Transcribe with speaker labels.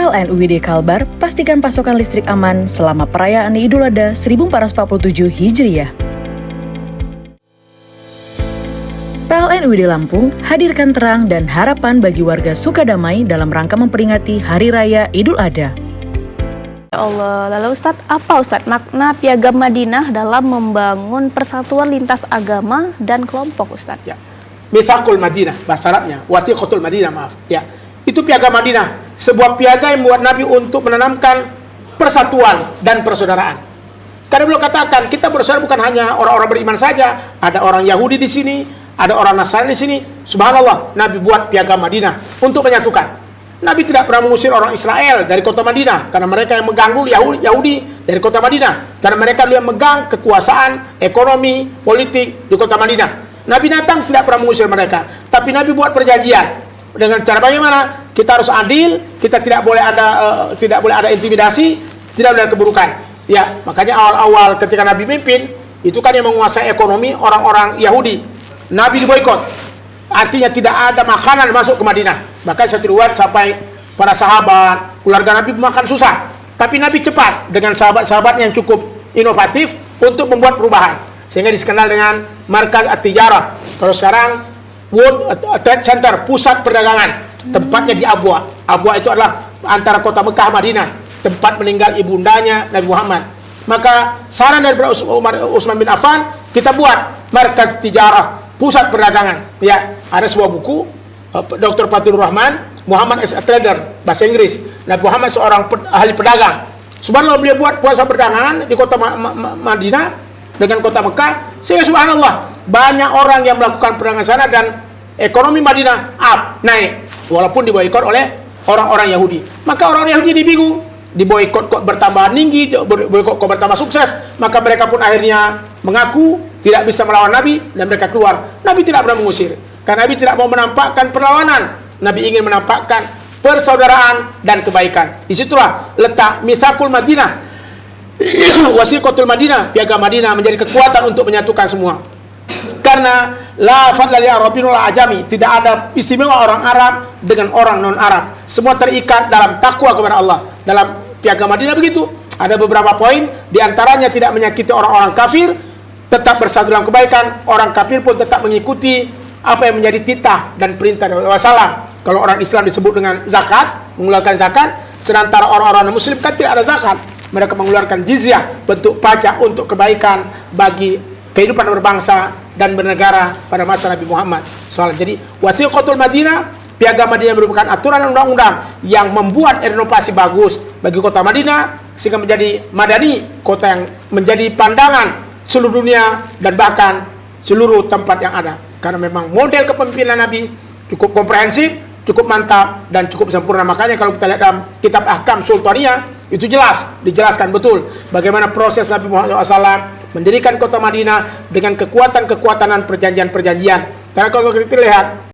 Speaker 1: PLN UID Kalbar pastikan pasokan listrik aman selama perayaan Idul Adha 1447 Hijriah. PLN UID Lampung hadirkan terang dan harapan bagi warga Sukadamai dalam rangka memperingati Hari Raya Idul Adha.
Speaker 2: Ya Allah, lalu Ustadz, apa Ustadz makna Piagam Madinah dalam membangun persatuan lintas agama dan kelompok Ustadz?
Speaker 3: Ya. Mitsaqul Madinah, bahasa Arabnya, Wathiqatul Madinah, maaf. Ya. Itu Piagam Madinah, sebuah piagam yang buat Nabi untuk menanamkan persatuan dan persaudaraan. Karena beliau katakan, kita bersaudara bukan hanya orang-orang beriman saja, ada orang Yahudi di sini, ada orang Nasrani di sini. Subhanallah, Nabi buat Piagam Madinah untuk menyatukan. Nabi tidak pernah mengusir orang Israel dari kota Madinah karena mereka yang mengganggu Yahudi dari kota Madinah, karena mereka yang megang kekuasaan ekonomi politik di kota Madinah. Nabi datang tidak pernah mengusir mereka, tapi Nabi buat perjanjian dengan cara bagaimana kita harus adil, kita tidak boleh ada intimidasi, tidak boleh ada keburukan. Ya, makanya awal-awal ketika Nabi memimpin itu kan yang menguasai ekonomi orang-orang Yahudi. Nabi diboikot, artinya tidak ada makanan masuk ke Madinah. Bahkan satu riwayat sampai para sahabat, keluarga Nabi makan susah. Tapi Nabi cepat dengan sahabat-sahabatnya yang cukup inovatif untuk membuat perubahan, sehingga dikenal dengan Markaz At-Tijarah. Kalau sekarang World Trade Center, pusat perdagangan, tempatnya di Abwa. Abwa itu adalah antara kota Mekah Madinah, tempat meninggal ibundanya Nabi Muhammad. Maka saran dari Utsman bin Affan, kita buat Markaz Tijarah, pusat perdagangan. Ya, ada sebuah buku Dr. Fathur Rahman, Muhammad as a Trader, bahasa Inggris. Nabi Muhammad seorang ahli pedagang. Subhanallah, beliau buat pusat perdagangan di kota Madinah dengan kota Mekah, sehingga subhanallah banyak orang yang melakukan perdagangan sana dan ekonomi Madinah naik, walaupun diboikot oleh orang-orang Yahudi. Maka orang Yahudi bingung, diboikot kok bertambah tinggi, diboikot kok bertambah sukses. Maka mereka pun akhirnya mengaku tidak bisa melawan Nabi dan mereka keluar. Nabi tidak pernah mengusir, karena Nabi tidak mau menampakkan perlawanan. Nabi ingin menampakkan persaudaraan dan kebaikan. Disitulah letak Mitsaqul Madinah, Wasiqatul Madinah, Piagam Madinah menjadi kekuatan untuk menyatukan semua. Karena la fadla li Arabin wala ajami, tidak ada istimewa orang Arab dengan orang non Arab. Semua terikat dalam takwa kepada Allah. Dalam Piagam Madinah begitu. Ada beberapa poin, diantaranya tidak menyakiti orang-orang kafir, tetap bersatu dalam kebaikan. Orang kafir pun tetap mengikuti apa yang menjadi titah dan perintah dari Rasulullah. Kalau orang Islam disebut dengan zakat, mengeluarkan zakat, sedangkan orang-orang Muslim kan tidak ada zakat. Mereka mengeluarkan jizyah, bentuk pajak untuk kebaikan bagi kehidupan berbangsa dan bernegara pada masa Nabi Muhammad SAW. Jadi Wathiqatul Madinah, Piagam Madinah merupakan aturan undang-undang yang membuat inovasi bagus bagi kota Madinah, sehingga menjadi Madani, kota yang menjadi pandangan seluruh dunia dan bahkan seluruh tempat yang ada. Karena memang model kepemimpinan Nabi cukup komprehensif, cukup mantap, dan cukup sempurna. Makanya kalau kita lihat dalam kitab Ahkam Sultaniyah, itu dijelaskan betul bagaimana proses Nabi Muhammad SAW mendirikan kota Madinah dengan kekuatan-kekuatan dan perjanjian-perjanjian. Karena kalau kita lihat